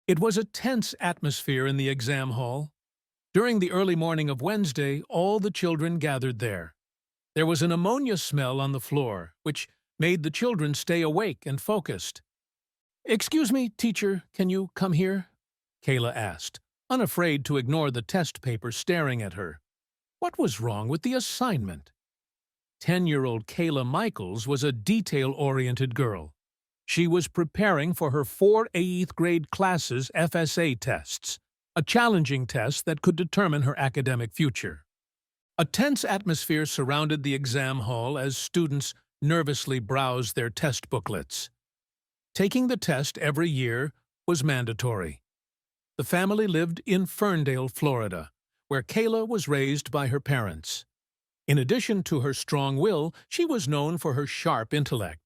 It was a tense atmosphere in the exam hall. During the early morning of Wednesday, all the children gathered there. There was an ammonia smell on the floor, which made the children stay awake and focused. "Excuse me, teacher, can you come here?" Kayla asked, unafraid to ignore the test paper staring at her. What was wrong with the assignment? 10-year-old Kayla Michaels was a detail-oriented girl. She was preparing for her 4 8th grade classes' FSA tests, a challenging test that could determine her academic future. A tense atmosphere surrounded the exam hall as students nervously browsed their test booklets. Taking the test every year was mandatory. The family lived in Ferndale, Florida, where Kayla was raised by her parents. In addition to her strong will, she was known for her sharp intellect.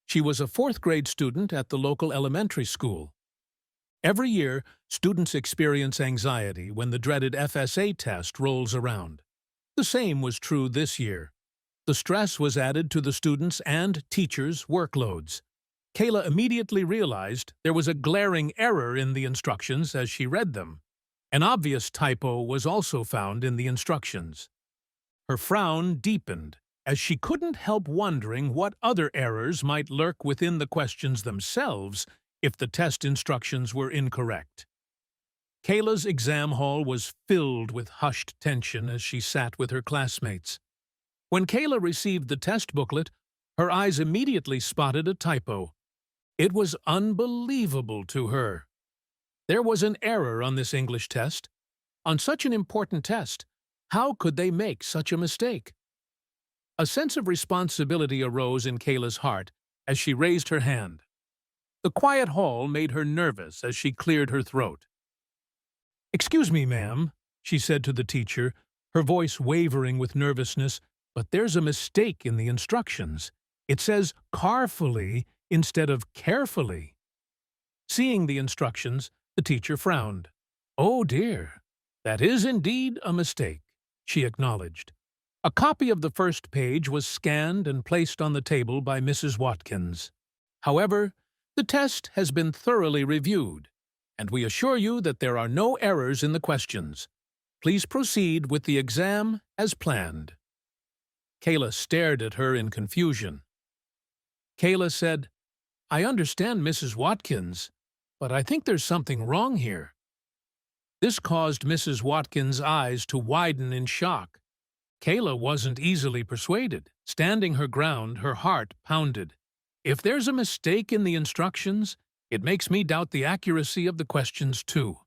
She was a 4th grade student at the local elementary school. Every year, students experience anxiety when the dreaded FSA test rolls around. The same was true this year. The stress was added to the students' and teachers' workloads. Kayla immediately realized there was a glaring error in the instructions as she read them. An obvious typo was also found in the instructions. Her frown deepened as she couldn't help wondering what other errors might lurk within the questions themselves if the test instructions were incorrect. Kayla's exam hall was filled with hushed tension as she sat with her classmates. When Kayla received the test booklet, her eyes immediately spotted a typo. It was unbelievable to her. There was an error on this English test. On such an important test, how could they make such a mistake? A sense of responsibility arose in Kayla's heart as she raised her hand. The quiet hall made her nervous as she cleared her throat. "Excuse me, ma'am," she said to the teacher, her voice wavering with nervousness, "but there's a mistake in the instructions. It says carefully instead of carefully." Seeing the instructions, the teacher frowned. "Oh dear, that is indeed a mistake," she acknowledged. A copy of the first page was scanned and placed on the table by Mrs. Watkins. "However, the test has been thoroughly reviewed, and we assure you that there are no errors in the questions. Please proceed with the exam as planned." Kayla stared at her in confusion. Kayla said, "I understand, Mrs. Watkins, but I think there's something wrong here." This caused Mrs. Watkins' eyes to widen in shock. Kayla wasn't easily persuaded. Standing her ground, her heart pounded. "If there's a mistake in the instructions, it makes me doubt the accuracy of the questions too.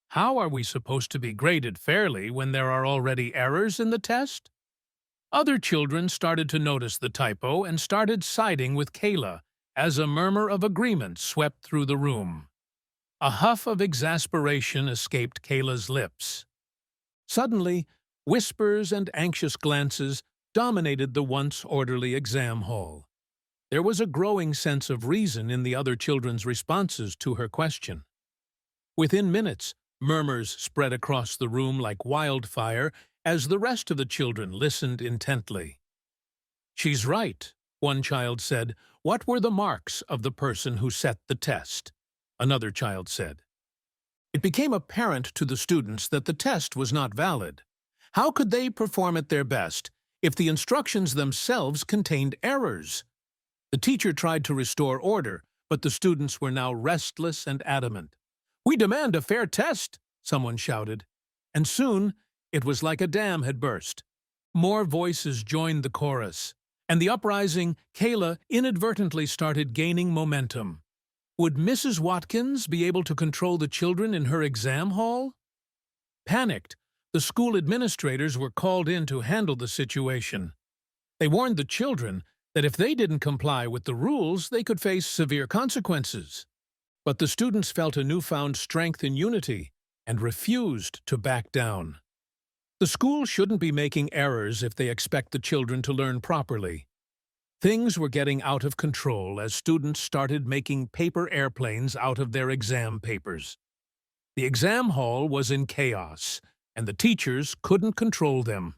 How are we supposed to be graded fairly when there are already errors in the test?" Other children started to notice the typo and started siding with Kayla as a murmur of agreement swept through the room. A huff of exasperation escaped Kayla's lips. Suddenly, whispers and anxious glances dominated the once orderly exam hall. There was a growing sense of reason in the other children's responses to her question. Within minutes, murmurs spread across the room like wildfire as the rest of the children listened intently. "She's right," one child said. "What were the marks of the person who set the test?" Another child said. It became apparent to the students that the test was not valid. How could they perform at their best if the instructions themselves contained errors? The teacher tried to restore order, but the students were now restless and adamant. "We demand a fair test," someone shouted. And soon, it was like a dam had burst. More voices joined the chorus, and the uprising, Kayla, inadvertently started gaining momentum. Would Mrs. Watkins be able to control the children in her exam hall? Panicked, the school administrators were called in to handle the situation. They warned the children that if they didn't comply with the rules, they could face severe consequences. But the students felt a newfound strength in unity and refused to back down. The school shouldn't be making errors if they expect the children to learn properly. Things were getting out of control as students started making paper airplanes out of their exam papers. The exam hall was in chaos, and the teachers couldn't control them.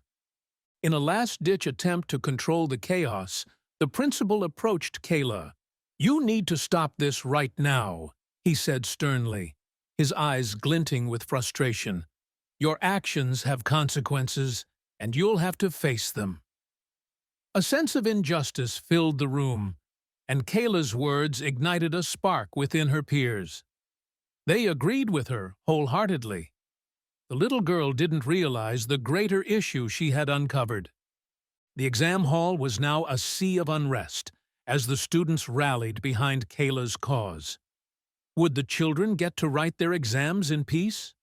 In a last-ditch attempt to control the chaos, the principal approached Kayla. "You need to stop this right now," he said sternly. his eyes glinting with frustration. "Your actions have consequences, and you'll have to face them." A sense of injustice filled the room, and Kayla's words ignited a spark within her peers. They agreed with her wholeheartedly. The little girl didn't realize the greater issue she had uncovered. The exam hall was now a sea of unrest as the students rallied behind Kayla's cause. Would the children get to write their exams in peace?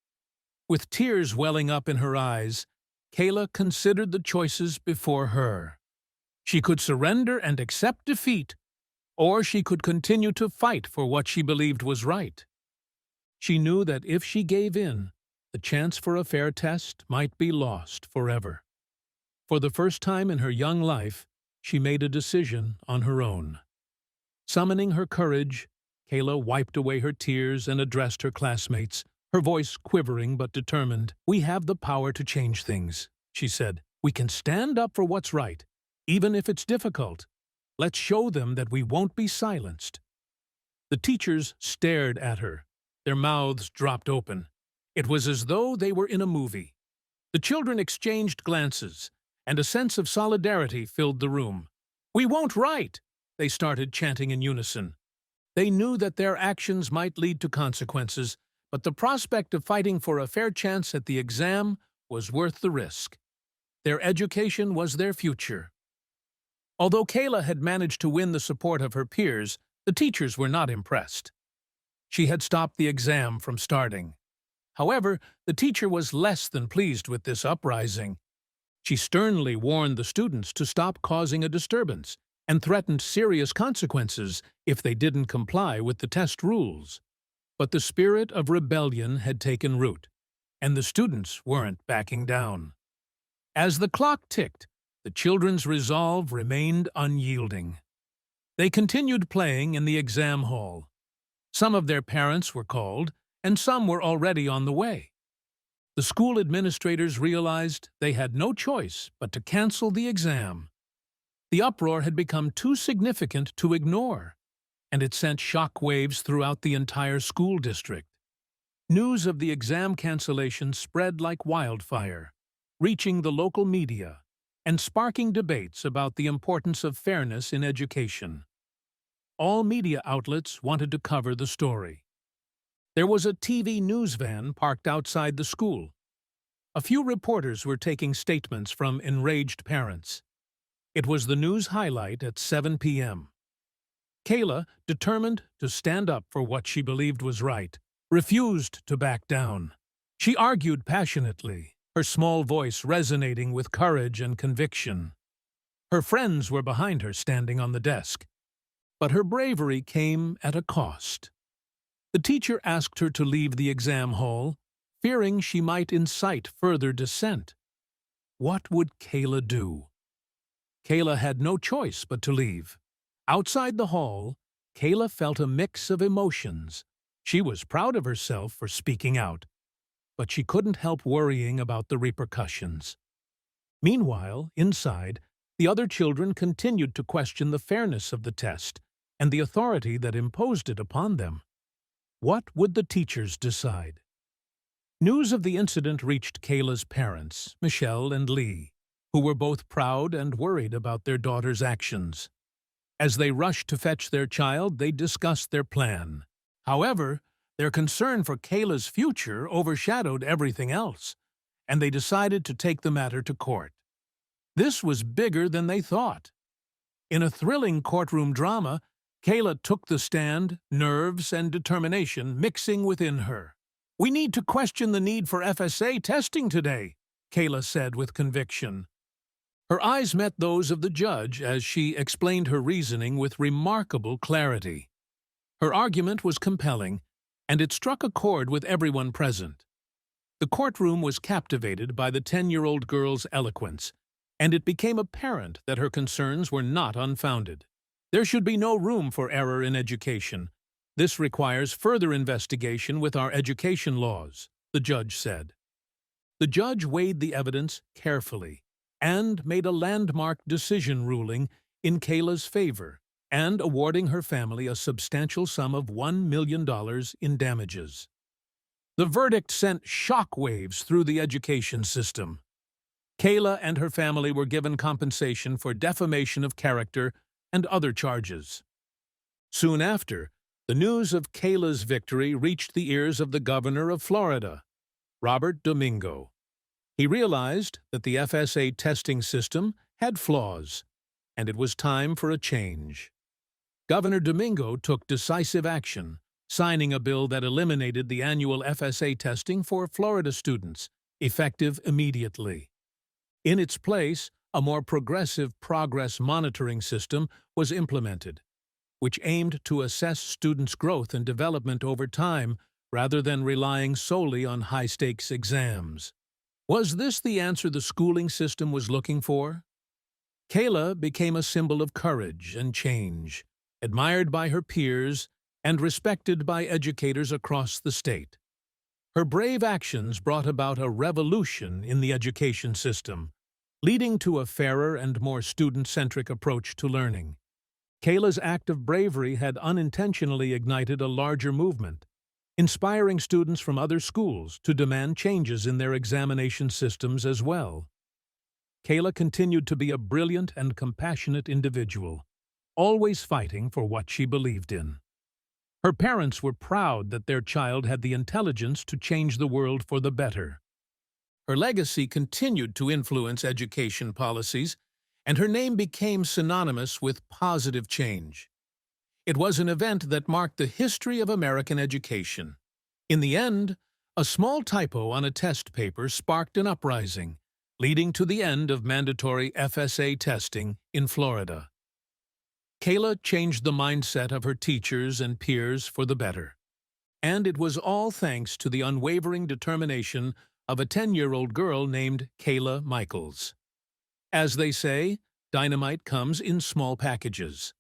With tears welling up in her eyes, Kayla considered the choices before her. She could surrender and accept defeat, or she could continue to fight for what she believed was right. She knew that if she gave in, the chance for a fair test might be lost forever. For the first time in her young life, she made a decision on her own. Summoning her courage, Kayla wiped away her tears and addressed her classmates, her voice quivering but determined. "We have the power to change things," she said. "We can stand up for what's right, even if it's difficult. Let's show them that we won't be silenced." The teachers stared at her, their mouths dropped open. It was as though they were in a movie. The children exchanged glances, and a sense of solidarity filled the room. "We won't write!" they started chanting in unison. They knew that their actions might lead to consequences, but the prospect of fighting for a fair chance at the exam was worth the risk. Their education was their future. Although Kayla had managed to win the support of her peers, the teachers were not impressed. She had stopped the exam from starting. However, the teacher was less than pleased with this uprising. She sternly warned the students to stop causing a disturbance and threatened serious consequences if they didn't comply with the test rules. But the spirit of rebellion had taken root, and the students weren't backing down. As the clock ticked, the children's resolve remained unyielding. They continued playing in the exam hall. Some of their parents were called, and some were already on the way. The school administrators realized they had no choice but to cancel the exam. The uproar had become too significant to ignore, and it sent shock waves throughout the entire school district. News of the exam cancellation spread like wildfire, reaching the local media and sparking debates about the importance of fairness in education. All media outlets wanted to cover the story. There was a TV news van parked outside the school. A few reporters were taking statements from enraged parents. It was the news highlight at 7 p.m. Kayla, determined to stand up for what she believed was right, refused to back down. She argued passionately, her small voice resonating with courage and conviction. Her friends were behind her, standing on the desk. But her bravery came at a cost. The teacher asked her to leave the exam hall, fearing she might incite further dissent. What would Kayla do? Kayla had no choice but to leave. Outside the hall, Kayla felt a mix of emotions. She was proud of herself for speaking out, but she couldn't help worrying about the repercussions. Meanwhile, inside, the other children continued to question the fairness of the test and the authority that imposed it upon them. What would the teachers decide? News of the incident reached Kayla's parents, Michelle and Lee, who were both proud and worried about their daughter's actions. As they rushed to fetch their child, they discussed their plan. However, their concern for Kayla's future overshadowed everything else, and they decided to take the matter to court. This was bigger than they thought. In a thrilling courtroom drama, Kayla took the stand, nerves and determination mixing within her. "We need to question the need for FSA testing today," Kayla said with conviction. Her eyes met those of the judge as she explained her reasoning with remarkable clarity. Her argument was compelling, and it struck a chord with everyone present. The courtroom was captivated by the 10-year-old girl's eloquence, and it became apparent that her concerns were not unfounded. "There should be no room for error in education. This requires further investigation with our education laws," the judge said. The judge weighed the evidence carefully and made a landmark decision ruling in Kayla's favor and awarding her family a substantial sum of $1 million in damages. The verdict sent shockwaves through the education system. Kayla and her family were given compensation for defamation of character and other charges. Soon after, the news of Kayla's victory reached the ears of the governor of Florida, Robert Domingo. He realized that the FSA testing system had flaws, and it was time for a change. Governor Domingo took decisive action, signing a bill that eliminated the annual FSA testing for Florida students, effective immediately. In its place, a more progressive progress monitoring system was implemented, which aimed to assess students' growth and development over time rather than relying solely on high-stakes exams. Was this the answer the schooling system was looking for? Kayla became a symbol of courage and change, admired by her peers and respected by educators across the state. Her brave actions brought about a revolution in the education system, leading to a fairer and more student-centric approach to learning. Kayla's act of bravery had unintentionally ignited a larger movement, inspiring students from other schools to demand changes in their examination systems as well. Kayla continued to be a brilliant and compassionate individual, always fighting for what she believed in. Her parents were proud that their child had the intelligence to change the world for the better. Her legacy continued to influence education policies, and her name became synonymous with positive change. It was an event that marked the history of American education. In the end, a small typo on a test paper sparked an uprising, leading to the end of mandatory FSA testing in Florida. Kayla changed the mindset of her teachers and peers for the better. And it was all thanks to the unwavering determination of a 10-year-old girl named Kayla Michaels. As they say, dynamite comes in small packages.